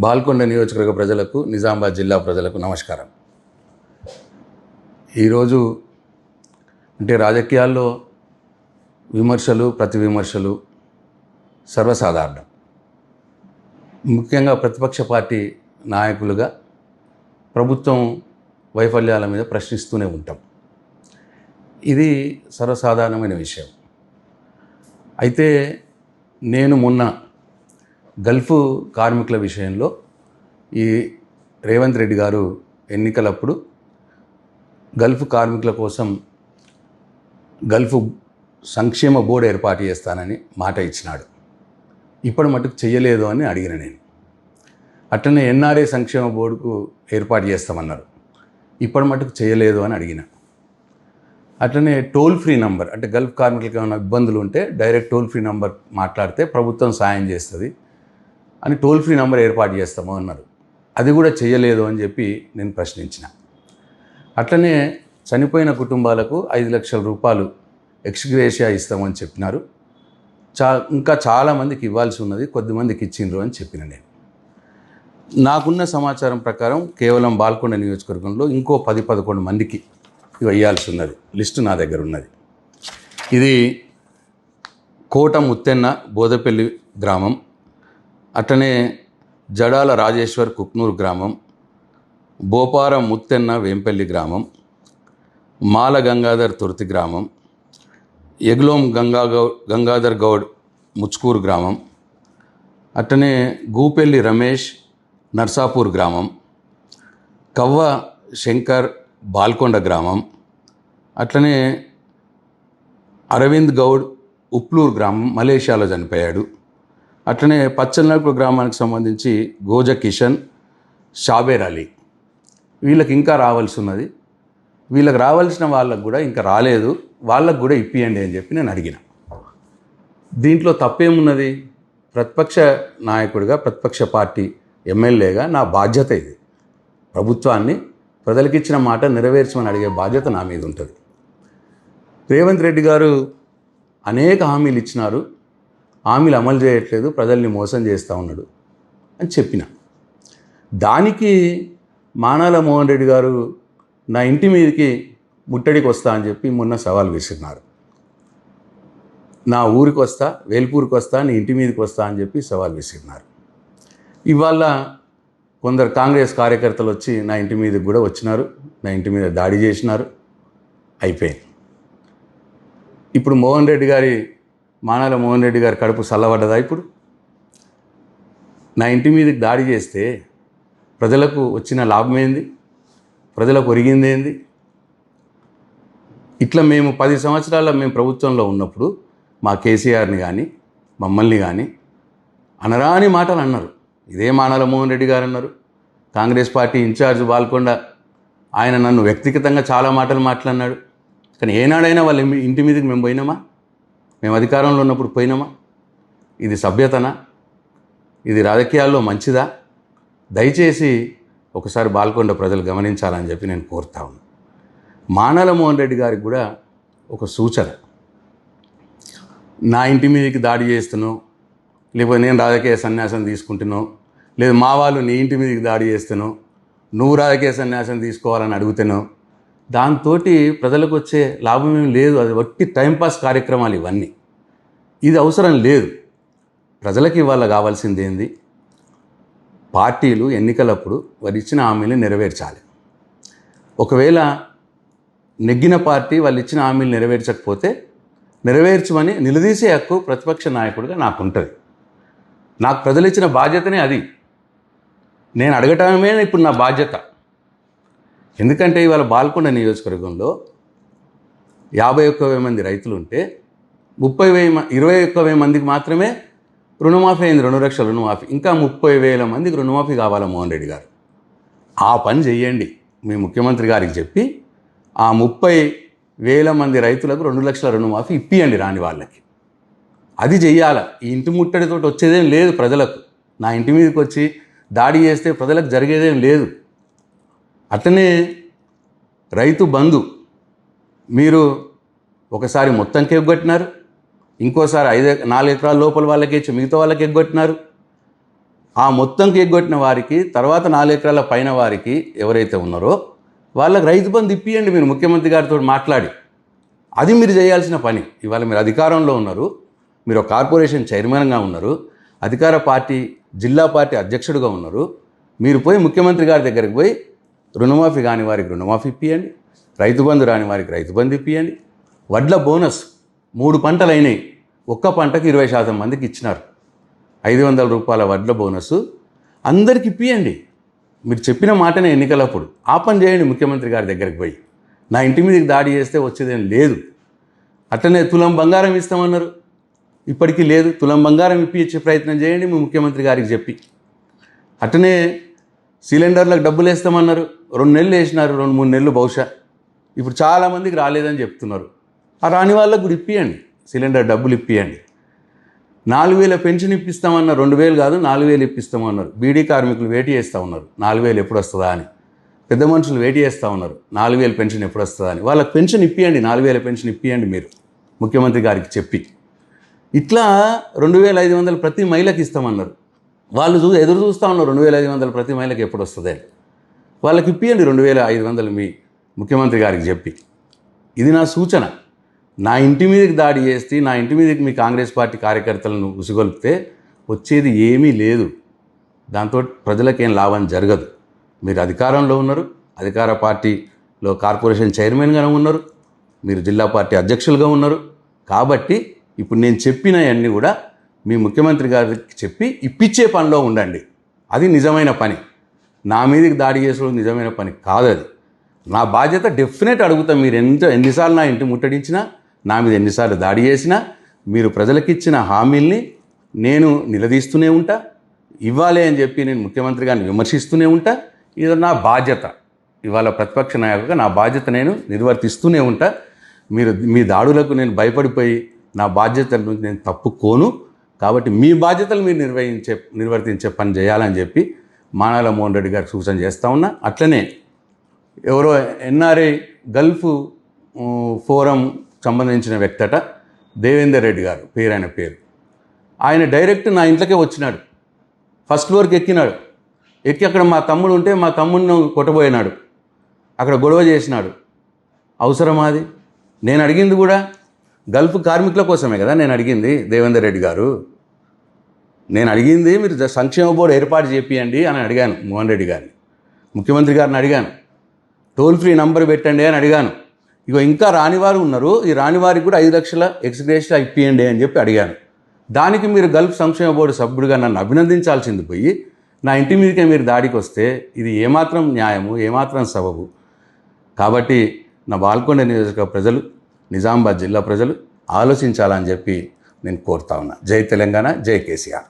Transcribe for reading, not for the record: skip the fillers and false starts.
బాల్కొండ నియోజకవర్గ ప్రజలకు, నిజామాబాద్ జిల్లా ప్రజలకు నమస్కారం. ఈరోజు అంటే రాజకీయాల్లో విమర్శలు, ప్రతి విమర్శలు సర్వసాధారణం. ముఖ్యంగా ప్రతిపక్ష పార్టీ నాయకులుగా ప్రభుత్వం వైఫల్యాల మీద ప్రశ్నిస్తూనే ఉంటాం. ఇది సర్వసాధారణమైన విషయం. అయితే నేను మొన్న గల్ఫ్ కార్మికుల విషయంలో ఈ రేవంత్ రెడ్డి గారు ఎన్నికలప్పుడు గల్ఫ్ కార్మికుల కోసం గల్ఫ్ సంక్షేమ బోర్డు ఏర్పాటు చేస్తానని మాట ఇచ్చినాడు. ఇప్పటి మటుకు చెయ్యలేదు అని అడిగిన నేను. అట్లనే ఎన్ఆర్ఏ సంక్షేమ బోర్డుకు ఏర్పాటు చేస్తామన్నారు. ఇప్పటి మటుకు చేయలేదు అని అడిగిన. అట్లనే టోల్ ఫ్రీ నంబర్, అంటే గల్ఫ్ కార్మికులకు ఏమైనా ఇబ్బందులు ఉంటే డైరెక్ట్ టోల్ ఫ్రీ నంబర్ మాట్లాడితే ప్రభుత్వం సాయం చేస్తుంది అని టోల్ ఫ్రీ నంబర్ ఏర్పాటు చేస్తాము అన్నారు. అది కూడా చేయలేదు అని చెప్పి నేను ప్రశ్నించిన. అట్లనే చనిపోయిన కుటుంబాలకు 5 లక్షల రూపాయలు ఎక్స్గ్రేషియా ఇస్తామని చెప్పినారు. ఇంకా చాలామందికి ఇవ్వాల్సి ఉన్నది, కొద్దిమందికి ఇచ్చిండ్రు అని చెప్పిన నేను. నాకున్న సమాచారం ప్రకారం కేవలం బాల్కొండ నియోజకవర్గంలో ఇంకో 10-11 మందికి ఇవ్వాల్సి ఉన్నది. లిస్టు నా దగ్గర ఉన్నది. ఇది కోట ముత్తెన్న బోదపల్లి గ్రామం, అట్లనే జడాల రాజేశ్వర్ కుక్నూరు గ్రామం, బోపారం ముత్తెన్న వేంపల్లి గ్రామం, మాల గంగాధర్ తుర్తి గ్రామం, ఎగ్లోం గంగాధర్ గౌడ్ ముచ్కూరు గ్రామం, అట్లనే గూపెల్లి రమేష్ నర్సాపూర్ గ్రామం, కవ్వ శంకర్ బాల్కొండ గ్రామం, అట్లనే అరవింద్ గౌడ్ ఉప్లూరు గ్రామం మలేషియాలో చనిపోయాడు. అట్లనే పచ్చనల్పూర్ గ్రామానికి సంబంధించి గోజ కిషన్, షాబేర్ అలీ. వీళ్ళకి ఇంకా రావాల్సి ఉన్నది. వీళ్ళకి రావాల్సిన వాళ్ళకు కూడా ఇంకా రాలేదు, వాళ్ళకు కూడా ఇప్పియండి అని చెప్పి నేను అడిగిన. దీంట్లో తప్పేమున్నది? ప్రతిపక్ష నాయకుడిగా, ప్రతిపక్ష పార్టీ ఎమ్మెల్యేగా నా బాధ్యత ఇది. ప్రభుత్వాన్ని ప్రజలకు ఇచ్చిన మాట నెరవేర్చమని అడిగే బాధ్యత నా మీద ఉంటుంది. రేవంత్ రెడ్డి గారు అనేక హామీలు ఇచ్చినారు, హామీలు అమలు చేయట్లేదు, ప్రజల్ని మోసం చేస్తూ ఉన్నాడు అని చెప్పిన. దానికి మానాల మోహన్ రెడ్డి గారు నా ఇంటి మీదకి ముట్టడికి వస్తా అని చెప్పి మొన్న సవాల్ విసిరినారు. నా ఊరికి వస్తా, వేల్పూర్కి వస్తా, నీ ఇంటి మీదకి వస్తా అని చెప్పి సవాల్ విసిరినారు. ఇవాళ కొందరు కాంగ్రెస్ కార్యకర్తలు వచ్చి నా ఇంటి మీదకి కూడా వచ్చినారు, నా ఇంటి మీద దాడి చేసినారు. అయిపోయింది. ఇప్పుడు మానాల మోహన్ రెడ్డి గారి కడుపు చల్లబడ్డదా? ఇప్పుడు నా ఇంటి మీదకి దాడి చేస్తే ప్రజలకు వచ్చిన లాభం ఏంది? ప్రజలకు ఒరిగింది ఏంది? ఇట్లా మేము 10 సంవత్సరాల మేము ప్రభుత్వంలో ఉన్నప్పుడు మా కేసీఆర్ని కానీ మమ్మల్ని కానీ అనరాని మాటలు అన్నారు. ఇదే మానాల మోహన్ రెడ్డి గారు అన్నారు. కాంగ్రెస్ పార్టీ ఇన్ఛార్జ్ బాల్కొండ ఆయన నన్ను వ్యక్తిగతంగా చాలా మాటలు మాట్లాడినాడు. కానీ ఏనాడైనా వాళ్ళ ఇంటి మీదకి మేము పోయినామా? మేము అధికారంలో ఉన్నప్పుడు పోయినామా? ఇది సభ్యతనా? ఇది రాజకీయాల్లో మంచిదా? దయచేసి ఒకసారి బాల్కొండ ప్రజలు గమనించాలని చెప్పి నేను కోరుతా ఉన్నాను. మానాల మోహన్ రెడ్డి గారికి కూడా ఒక సూచన. నా ఇంటి మీదకి దాడి చేస్తున్నావు, లేకపోతే నేను రాజకీయ సన్యాసం తీసుకుంటున్నావు, లేదు మా వాళ్ళు నీ ఇంటి మీదకి దాడి చేస్తున్నావు, నువ్వు రాజకీయ సన్యాసం తీసుకోవాలని అడుగుతున్నావు, దాంతో ప్రజలకు వచ్చే లాభం ఏమి లేదు. అది వట్టి టైంపాస్ కార్యక్రమాలు ఇవన్నీ. ఇది అవసరం లేదు. ప్రజలకి ఇవాళ కావాల్సింది ఏంది? పార్టీలు ఎన్నికలప్పుడు వారు ఇచ్చిన హామీలు నెరవేర్చాలి. ఒకవేళ నెగ్గిన పార్టీ వాళ్ళు ఇచ్చిన హామీలు నెరవేర్చకపోతే నెరవేర్చమని నిలదీసే హక్కు ప్రతిపక్ష నాయకుడిగా నాకు ఉంటుంది. నాకు ప్రజలు ఇచ్చిన బాధ్యతనే అది. నేను అడగటమే ఇప్పుడు నా బాధ్యత. ఎందుకంటే ఇవాళ బాల్కొండ నియోజకవర్గంలో 51,000 మంది రైతులు ఉంటే 21,000 మందికి మాత్రమే రుణమాఫీ అయింది. 2 లక్షల రుణమాఫీ. ఇంకా 30,000 మందికి రుణమాఫీ కావాలా మోహన్ రెడ్డి గారు? ఆ పని చెయ్యండి. మీ ముఖ్యమంత్రి గారికి చెప్పి ఆ 30,000 మంది రైతులకు 2 లక్షల రుణమాఫీ ఇప్పియండి రాని వాళ్ళకి. అది చెయ్యాల. ఈ ఇంటి ముట్టడితో వచ్చేదేం లేదు ప్రజలకు. నా ఇంటి మీదకి వచ్చి దాడి చేస్తే ప్రజలకు జరిగేదేం లేదు. అట్లనే రైతు బంధు మీరు ఒకసారి మొత్తంకి ఎగ్గొట్టినారు, ఇంకోసారి 4 ఎకరాల లోపల వాళ్ళకి ఇచ్చి మిగతా వాళ్ళకి ఎగ్గొట్టినారు. ఆ మొత్తంకి ఎగ్గొట్టిన వారికి తర్వాత 4 ఎకరాల పైన వారికి ఎవరైతే ఉన్నారో వాళ్ళకి రైతు బంధు ఇప్పియండి మీరు ముఖ్యమంత్రి గారితో మాట్లాడి. అది మీరు చేయాల్సిన పని. ఇవాళ మీరు అధికారంలో ఉన్నారు, మీరు ఒక కార్పొరేషన్ చైర్మన్గా ఉన్నారు, అధికార పార్టీ జిల్లా పార్టీ అధ్యక్షుడిగా ఉన్నారు. మీరు పోయి ముఖ్యమంత్రి గారి దగ్గరికి పోయి రుణమాఫీ కాని వారికి రుణమాఫీ ఇప్పియండి, రైతు బంధు రాని వారికి రైతు బంధు ఇప్పియండి. వడ్ల బోనస్ 3 పంటలు అయినాయి, ఒక్క పంటకు 20% మందికి ఇచ్చినారు. 500 రూపాయల వడ్ల బోనస్ అందరికి ఇప్పియండి. మీరు చెప్పిన మాటనే ఎన్నికలప్పుడు ఆ పని చేయండి. ముఖ్యమంత్రి గారి దగ్గరికి పోయి నా ఇంటి మీదకి దాడి చేస్తే వచ్చేదేం లేదు. అట్లనే తులం బంగారం ఇస్తామన్నారు, ఇప్పటికీ లేదు. తులం బంగారం ఇప్పించే ప్రయత్నం చేయండి మీ ముఖ్యమంత్రి గారికి చెప్పి. అట్లనే సిలిండర్లకు డబ్బులు వేస్తామన్నారు, 2 నెలలు వేసినారు, 2-3 నెలలు బహుశా. ఇప్పుడు చాలామందికి రాలేదని చెప్తున్నారు. ఆ రాని వాళ్ళకు కూడా ఇప్పియండి, సిలిండర్ డబ్బులు ఇప్పియండి. 4,000 పెన్షన్ ఇప్పిస్తామన్నారు, 2,000 కాదు 4,000 ఇప్పిస్తామన్నారు. బీడీ కార్మికులు వేటి చేస్తూ ఉన్నారు 4,000 ఎప్పుడు వస్తుందా అని. పెద్ద మనుషులు వేటి చేస్తూ ఉన్నారు 4,000 పెన్షన్ ఎప్పుడు వస్తుందా అని. వాళ్ళకి పెన్షన్ ఇప్పియండి, 4,000 పెన్షన్ ఇప్పియండి మీరు ముఖ్యమంత్రి గారికి చెప్పి. ఇట్లా 2,500 ప్రతి మహిళకి ఇస్తామన్నారు. వాళ్ళు ఎదురు చూస్తూ ఉన్నారు 2,500 ప్రతి మహిళకి ఎప్పుడు వస్తుంది. వాళ్ళకి ఇప్పియండి 2,500 మీ ముఖ్యమంత్రి గారికి చెప్పి. ఇది నా సూచన. నా ఇంటి మీదకి దాడి చేస్తే, నా ఇంటి మీదకి మీ కాంగ్రెస్ పార్టీ కార్యకర్తలను ఉసిగొలిపితే వచ్చేది ఏమీ లేదు. దాంతో ప్రజలకేం లాభం జరగదు. మీరు అధికారంలో ఉన్నారు, అధికార పార్టీలో కార్పొరేషన్ చైర్మన్గా ఉన్నారు, మీరు జిల్లా పార్టీ అధ్యక్షులుగా ఉన్నారు. కాబట్టి ఇప్పుడు నేను చెప్పినవన్నీ కూడా మీ ముఖ్యమంత్రి గారికి చెప్పి ఇప్పించే పనిలో ఉండండి. అది నిజమైన పని. నా మీదకి దాడి చేసుకోవడం నిజమైన పని కాదు. అది నా బాధ్యత. డెఫినెట్ అడుగుతా. మీరు ఎన్నిసార్లు నా ఇంటి ముట్టడించినా, నా మీద ఎన్నిసార్లు దాడి చేసినా, మీరు ప్రజలకు ఇచ్చిన హామీల్ని నేను నిలదీస్తూనే ఉంటా. ఇవ్వాలి అని చెప్పి నేను ముఖ్యమంత్రి గారిని విమర్శిస్తూనే ఉంటా. ఇది నా బాధ్యత. ఇవాళ ప్రతిపక్ష నాయకుగా నా బాధ్యత నేను నిర్వర్తిస్తూనే ఉంటా. మీ దాడులకు నేను భయపడిపోయి నా బాధ్యతల నుంచి నేను తప్పుకోను. కాబట్టి మీ బాధ్యతలు మీరు నిర్వర్తించే పని చేయాలని చెప్పి మానాల మోహన్ రెడ్డి గారికి సూచన చేస్తూ ఉన్నా. అట్లనే ఎవరో ఎన్ఆర్ఐ గల్ఫ్ ఫోరం సంబంధించిన వ్యక్తట దేవేందర్ రెడ్డి గారు ఆయన పేరు. ఆయన డైరెక్ట్ నా ఇంట్లోకే వచ్చినాడు. ఫస్ట్ ఫ్లోర్కి ఎక్కినాడు. ఎక్కి అక్కడ మా తమ్ముడు ఉంటే మా తమ్ముడిని కొట్టబోయినాడు. అక్కడ గొడవ చేసినాడు. అవసరమా అది? నేను అడిగింది కూడా గల్ఫ్ కార్మికుల కోసమే కదా నేను అడిగింది. దేవేందర్ రెడ్డి గారు, నేను అడిగింది మీరు సంక్షేమ బోర్డు ఏర్పాటు చేపియండి అని అడిగాను. మోహన్ రెడ్డి గారిని, ముఖ్యమంత్రి గారిని అడిగాను. టోల్ ఫ్రీ నంబర్ పెట్టండి అని అడిగాను. ఇగో ఇంకా రానివారు ఉన్నారు, ఈ రానివారికి కూడా 5 లక్షల ఎక్స్గ్రేషియా ఇప్పియండి అని చెప్పి అడిగాను. దానికి మీరు గల్ఫ్ సంక్షేమ బోర్డు సభ్యుడిగా నన్ను అభినందించాల్సింది పోయి నా ఇంటి మీదకే మీరు దాడికి వస్తే ఇది ఏమాత్రం న్యాయము, ఏమాత్రం సబబు? కాబట్టి నా బాల్కొండ నియోజక ప్రజలు, నిజామాబాద్ జిల్లా ప్రజలు ఆలోచించాలని చెప్పి నేను కోరుతా ఉన్నా. జై తెలంగాణ, జై కేసీఆర్.